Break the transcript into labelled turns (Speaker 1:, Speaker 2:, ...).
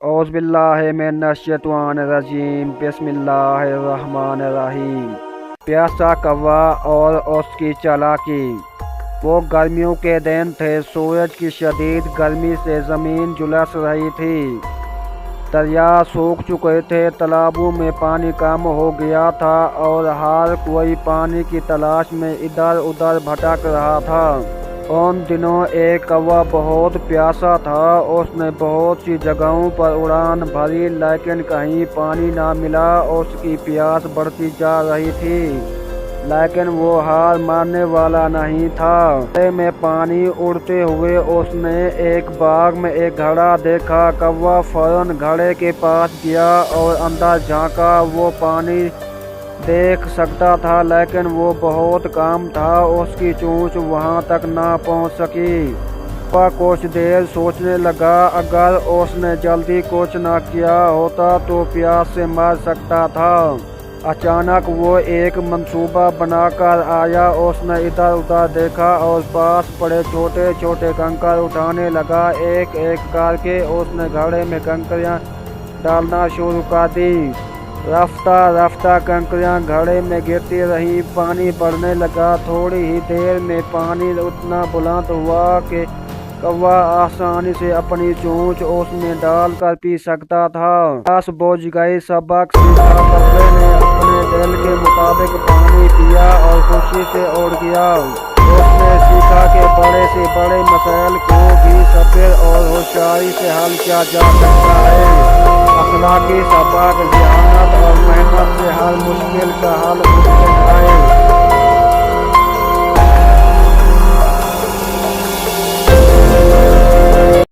Speaker 1: اعوذ باللہ من الشیطان الرجیم بسم اللہ الرحمن الرحیم۔ پیاسا کوا اور اس کی چالاکی۔ وہ گرمیوں کے دن تھے، سورج کی شدید گرمی سے زمین جھلس رہی تھی، دریا سوکھ چکے تھے، تالابوں میں پانی کم ہو گیا تھا اور ہر کوئی پانی کی تلاش میں ادھر ادھر بھٹک رہا تھا۔ ان دنوں ایک کوا بہت پیاسا تھا، اس نے بہت سی جگہوں پر اڑان بھری لیکن کہیں پانی نہ ملا۔ اس کی پیاس بڑھتی جا رہی تھی لیکن وہ ہار ماننے والا نہیں تھا۔ گھڑے میں پانی اڑتے ہوئے اس نے ایک باغ میں ایک گھڑا دیکھا۔ کوا فوراً گھڑے کے پاس گیا اور اندر جھانکا۔ وہ پانی دیکھ سکتا تھا لیکن وہ بہت کم تھا، اس کی چونچ وہاں تک نہ پہنچ سکی۔ کوا کچھ دیر سوچنے لگا، اگر اس نے جلدی کچھ نہ کیا ہوتا تو پیاس سے مر سکتا تھا۔ اچانک وہ ایک منصوبہ بنا کر آیا۔ اس نے ادھر ادھر دیکھا اور پاس پڑے چھوٹے چھوٹے کنکر اٹھانے لگا۔ ایک ایک کر کے اس نے گھڑے میں کنکریاں ڈالنا شروع کر دی۔ رفتہ رفتہ کنکریاں گھڑے میں گرتی رہیں، پانی بڑھنے لگا۔ تھوڑی ہی دیر میں پانی اتنا بلند ہوا کہ کوا آسانی سے اپنی چونچ اس میں ڈال کر پی سکتا تھا۔ پیاس بجھ گئی، سبق سیکھا۔ کوے نے اپنے دل کے مطابق پانی پیا اور خوشی سے اڑ گیا۔ اس نے سیکھا کہ بڑے سے بڑے مسائل کو بھی صبر اور ہوشیاری سے حل کیا جا سکتا ہے۔ اخلاقی سبق: ذہانت اور محنت سے ہر مشکل کا حل ممکن ہے۔